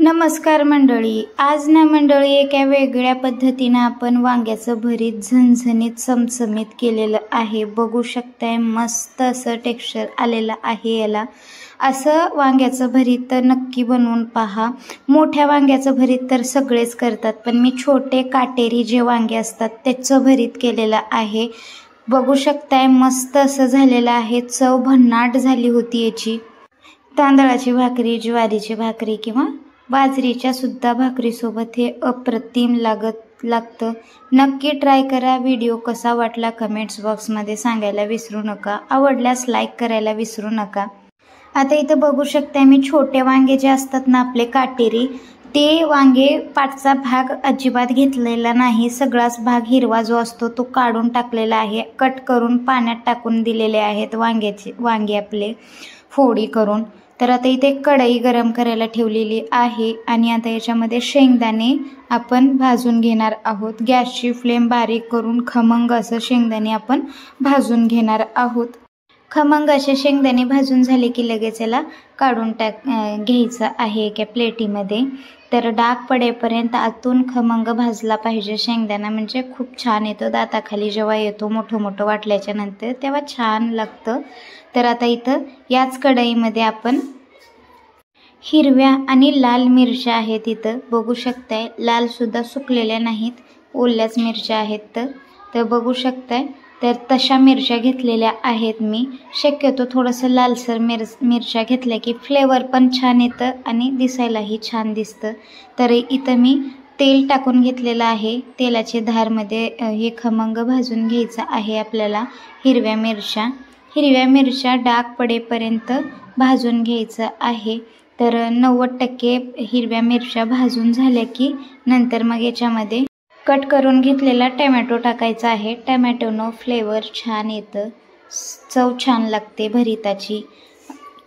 नमस्कार मंडळी। आज ना मंडळी एका वेगळ्या पद्धतीने आपण वांग्याचं भरीत झणझणीत चमचमीत केलेलं आहे। बघू शकताय मस्त असं टेक्स्चर आलेलं आहे याला। असं वांग्याचं भरीत तर नक्की बनवून पहा। मोठ्या वांग्याचं भरीत तर सगळेच करतात, पण मी छोटे काटेरी जे वांगे असतात त्याचं भरीत केलेलं आहे। बघू शकताय मस्त असं झालेलं आहे। चव भन्नाट झाली होती याची। तांदळाची भाकरी, ज्वारीची भाकरी किंवा बाजरीच्या सुद्धा भाकरी सोबत हे अप्रतिम लागतं। नक्की ट्राय करा। व्हिडिओ कसा वाटला कमेंट्स बॉक्समध्ये सांगायला विसरू नका। आवडल्यास लाईक करायला विसरू नका। आता इथं बघू शकता मी छोटे वांगे जे असतात ना आपले काटेरी, ते वांगे पाठचा भाग अजिबात घेतलेला नाही। सगळाच भाग हिरवा जो असतो तो काढून टाकलेला आहे। कट करून पाण्यात टाकून दिलेले आहेत वांगे आपले फोडी करून। तर आता इथे कढई गरम करायला ठेवलेली आहे आणि आता याच्यामध्ये शेंगदाणे आपण भाजून घेणार आहोत। गॅसची फ्लेम बारीक करून खमंग असं शेंगदाणे आपण भाजून घेणार आहोत। खमंग असे शेंगदाणे भाजून झाले की लगेच याला काढून घ्यायचं आहे एका प्लेटीमध्ये। तर डाग पडेपर्यंत आतून खमंग भाजला पाहिजे शेंगदाणा, म्हणजे खूप छान येतो दाताखाली जेव्हा येतो मोठं वाटल्याच्या नंतर तेव्हा छान लागतं। तर आता इथं याच कढईमध्ये आपण हिरव्या आणि लाल मिरच्या आहेत। इथं बघू शकताय लाल सुद्धा सुकलेल्या नाहीत, ओल्याच मिरच्या आहेत। तर बघू शकताय तर तशा मिरच्या घेतलेल्या आहेत मी। शक्यतो थोडंसं लालसर मिरच्या घेतल्या की फ्लेवर पण छान येतं आणि दिसायलाही छान दिसतं। तर इथं मी तेल टाकून घेतलेलं आहे। तेलाच्या धारमध्ये हे खमंग भाजून घ्यायचं आहे आपल्याला। हिरव्या मिरच्या डाग पडेपर्यंत भाजून घ्यायचं आहे। तर 90% हिरव्या मिरच्या भाजून झाल्या की नंतर मग याच्यामध्ये कट करून घेतलेला टोमॅटो टाकायचा आहे। टोमॅटोनं फ्लेवर छान येतं, चव छान लागते भरीताची।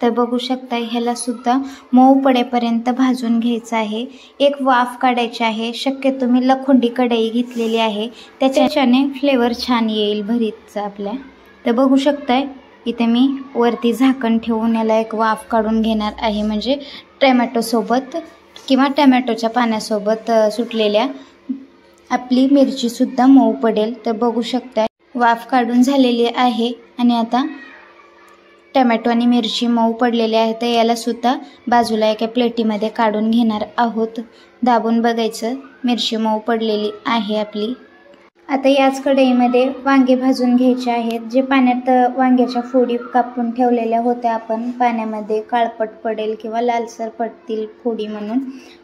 तर बघू शकता ह्याला सुद्धा मऊ पडेपर्यंत भाजून घ्यायचं आहे। एक वाफ काढायची आहे। शक्यतो मी लोखंडी कढई घेतलेली आहे, त्याच्याने फ्लेवर छान येईल भरीतचा आपल्या। तर बघू शकताय इथे मी वरती झाकण ठेवून याला एक वाफ काढून घेणार आहे, म्हणजे टोमॅटो सोबत किंवा टोमॅटोच्या पाण्यासोबत सुटलेल्या आपली मिरची सुद्धा मऊ पडेल। तर बघू शकताय वाफ काढून झालेली आहे आणि आता टोमॅटो आणि मिरची मऊ पडलेली आहे। तर याला सुद्धा बाजूला एका प्लेटीमध्ये काढून घेणार आहोत। दाबून बघायचं मिरची मऊ पडलेली आहे आपली। आता याच कढईमध्ये वांगे भाजून घ्यायचे आहेत। जे पाण्यात वांग्याच्या फोडी कापून ठेवलेल्या होत्या आपण पाण्यामध्ये, काळपट पडेल किंवा लालसर पडतील फोडी म्हणून,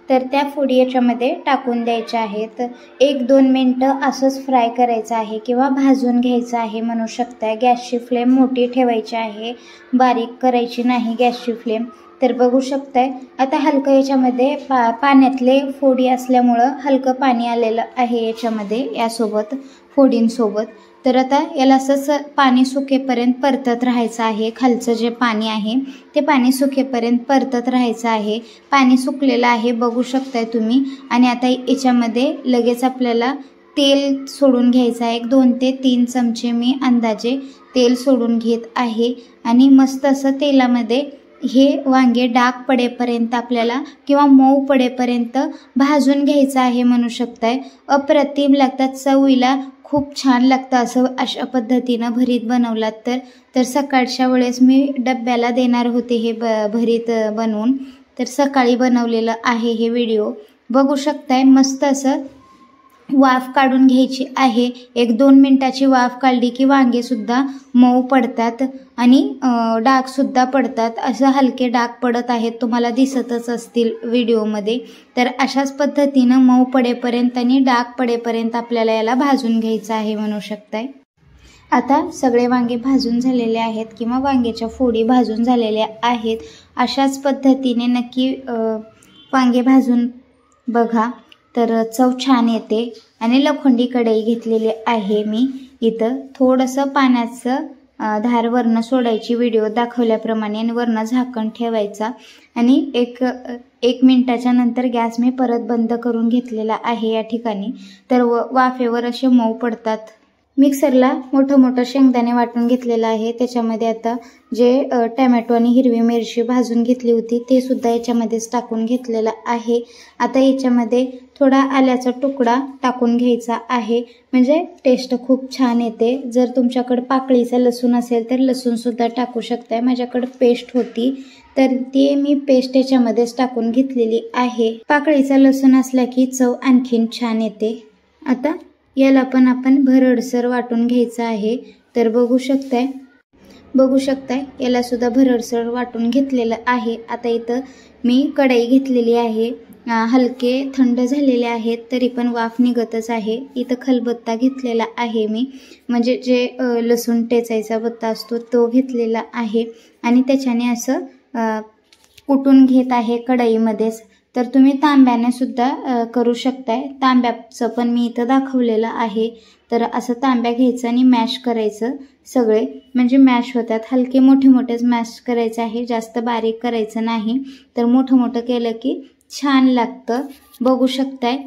तर त्या फोडी याच्यामध्ये टाकून द्यायच्या आहेत। 1-2 मिनटं असंच फ्राय करायचं आहे किंवा भाजून घ्यायचं आहे म्हणू शकता। गॅसची फ्लेम मोठी ठेवायची आहे, बारीक करायची नाही गॅसची फ्लेम। तर बघू शकताय आता हलकं याच्यामध्ये पाण्यातले फोडी असल्यामुळं हलकं पाणी आलेलं आहे याच्यामध्ये यासोबत फोडींसोबत। तर आता याला असंच पाणी सुकेपर्यंत परतत राहायचं आहे। खालचं जे पाणी आहे ते पाणी सुकेपर्यंत परतत राहायचं आहे। पाणी सुकलेलं आहे बघू शकताय तुम्ही। आणि आता याच्यामध्ये लगेच आपल्याला तेल सोडून घ्यायचं आहे। 2 ते 3 चमचे मी अंदाजे तेल सोडून घेत आहे आणि मस्त असं तेलामध्ये हे वांगे डाग पडेपर्यंत आपल्याला किंवा मऊ पडेपर्यंत भाजून घ्यायचं आहे म्हणू शकताय। अप्रतिम लागतात, चवीला खूप छान लागतं असं अशा पद्धतीनं भरीत बनवलात तर सकाळच्या वेळेस मी डब्याला देणार होते हे भरीत बनवून। तर सकाळी बनवलेलं आहे हे व्हिडिओ बघू शकताय। मस्त असं वाफ काढून घ्यायची आहे। 1-2 मिनटाची वाफ काढली की वांगे सुद्धा मऊ पडतात आणि डाग सुद्धा पडतात। असं हलके डाग पडत आहेत, तुम्हाला दिसतच असतील व्हिडिओमध्ये। तर अशाच पद्धतीनं मऊ पडेपर्यंत आणि डाग पडेपर्यंत आपल्याला याला भाजून घ्यायचं आहे म्हणू शकताय। आता सगळे वांगे भाजून झालेले आहेत किंवा वांग्याच्या फोडी भाजून झालेल्या आहेत। अशाच पद्धतीने नक्की वांगे भाजून बघा, तर चव छान येते। आणि लोखंडी कढई घेतलेली आहे मी। इथं थोडंसं पाण्याचं धार वरनं सोडायची व्हिडिओ दाखवल्याप्रमाणे आणि वरनं झाकण ठेवायचा आणि एक मिनिटाच्या नंतर गॅस मी परत बंद करून घेतलेला आहे या ठिकाणी। तर वाफेवर असे मऊ पडतात मिक्सरला मोठं शेंगदाणे वाटून घेतलेलं आहे। त्याच्यामध्ये आता जे टोमॅटो आणि हिरवी मिरची भाजून घेतली होती ते सुद्धा याच्यामध्येच टाकून घेतलेलं आहे। आता याच्यामध्ये थोडा आल्याचा तुकडा टाकून घ्यायचा आहे, म्हणजे टेस्ट खूप छान येते। जर तुमच्याकडे पाकळीचा लसूण असेल तर लसूण सुद्धा टाकू शकताय। माझ्याकडे पेस्ट होती तर ती मी पेस्ट याच्यामध्येच टाकून घेतलेली आहे। पाकळीचा लसूण असला की चव आणखीन छान येते। आता याला पण आपण भरडसर वाटून घ्यायचं आहे। तर बघू शकताय याला सुद्धा भरडसर वाटून घेतलेलं आहे। आता इथं मी कढई घेतलेली आहे, हलके थंड झालेले आहेत तरी पण वाफ निघतच आहे। इथं खलबत्ता घेतलेला आहे मी, म्हणजे जे लसूण टेचायचा बत्ता असतो तो घेतलेला आहे आणि त्याच्याने असं कुटून घेत आहे कढईमध्येच। तर तुम्ही तांब्याने सुद्धा करू शकताय, तांब्याचं पण मी इथं दाखवलेलं आहे। तर असं तांब्या घ्यायचं आणि मॅश करायचं सगळे, म्हणजे मॅश होतात। हलके मोठेच मॅश करायचं आहे, जास्त बारीक करायचं नाही। तर मोठं केलं की छान लागतं। बघू शकताय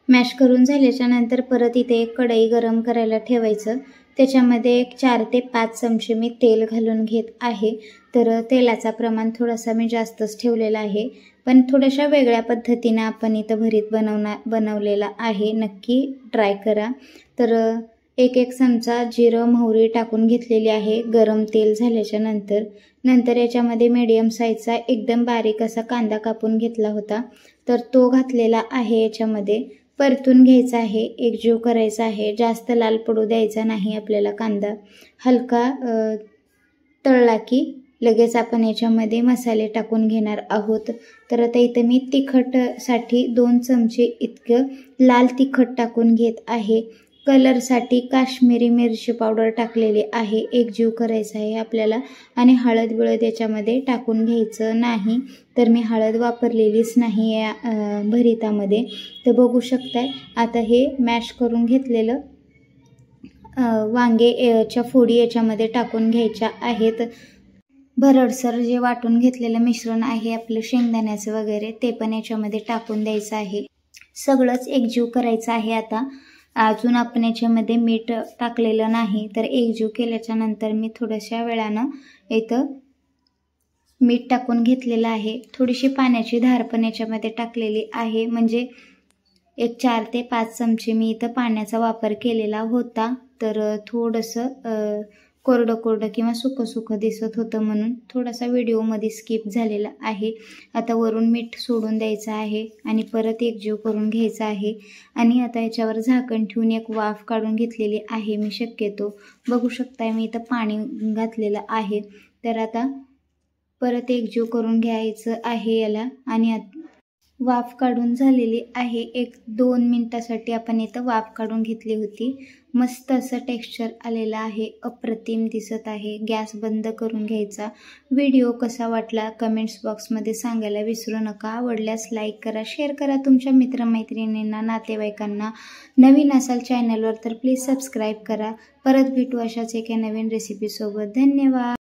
मॅश करून झाल्याच्या नंतर परत इथे एक कढई गरम करायला ठेवायचं। त्याच्यामध्ये एक 4 ते 5 चमचे मी तेल घालून घेत आहे। तर तेलाचा प्रमाण थोडासा मी जास्तच ठेवलेला आहे, पण थोड्याशा वेगळ्या पद्धतीने आपण इथं भरीत बनवलेला आहे, नक्की ट्राय करा। तर एक चमचा जिरं मोहरी टाकून घेतलेली आहे गरम तेल झाल्याच्या नंतर याच्यामध्ये मीडियम साईजचा एकदम बारीक असा कांदा कापून घेतला होता, तर तो घातलेला आहे। याच्यामध्ये परतून घ्यायचा आहे, एकजीव करायचा आहे, जास्त लाल पडू द्यायचा नाही आपल्याला कांदा। हलका तळला की लगेच आपण याच्यामध्ये मसाले टाकून घेणार आहोत। तर आता इथं मी तिखटसाठी 2 चमचे इतकं लाल तिखट टाकून घेत आहे। कलरसाठी काश्मीरी मिरची पावडर टाकलेली आहे, एकजीव करायचा आहे आपल्याला। आणि हळद बिळद याच्यामध्ये टाकून घ्यायचं नाही, तर मी हळद वापरलेलीच नाही या भरितामध्ये। तर बघू शकताय आता हे मॅश करून घेतलेलं वांगेच्या फोडी याच्यामध्ये टाकून घ्यायच्या आहेत। भरडसर जे वाटून घेतलेलं मिश्रण आहे आपलं शेंगदाण्याचं वगैरे ते पण याच्यामध्ये टाकून द्यायचं आहे। सगळंच एकजीव करायचं आहे। आता अजून आपण याच्यामध्ये मीठ टाकलेलं नाही, तर एकजीव केल्याच्या नंतर मी थोड्याशा वेळानं इथं मीठ टाकून घेतलेलं आहे। थोडीशी पाण्याची धार पण याच्यामध्ये टाकलेली आहे, म्हणजे एक 4 ते 5 चमचे मी इथं पाण्याचा वापर केलेला होता। तर थोडंसं कोरडं किंवा सुकं दिसत होतं म्हणून थोडासा व्हिडिओमध्ये स्किप झालेला आहे। आता वरून मीठ सोडून द्यायचं आहे आणि परत एकजीव करून घ्यायचा आहे। आणि आता याच्यावर झाकण ठेवून एक वाफ काढून घेतलेली आहे मी शक्यतो। बघू शकताय मी इथं पाणी घातलेलं आहे। तर आता परत एकजीव करून घ्यायचं आहे याला आणि वाफ काढून झालेली आहे। 1-2 मिनिटासाठी आपण इथं वाफ काढून घेतली होती। मस्त असं टेक्स्चर आलेलं आहे, अप्रतिम दिसत आहे। गॅस बंद करून घ्यायचा। व्हिडिओ कसा वाटला कमेंट्स बॉक्समध्ये सांगायला विसरू नका। आवडल्यास लाईक करा, शेअर करा तुमच्या मित्रमैत्रिणींना, नातेवाईकांना। नवीन असाल चॅनलवर तर प्लीज सबस्क्राईब करा। परत भेटू अशाच एका नवीन रेसिपीसोबत। धन्यवाद।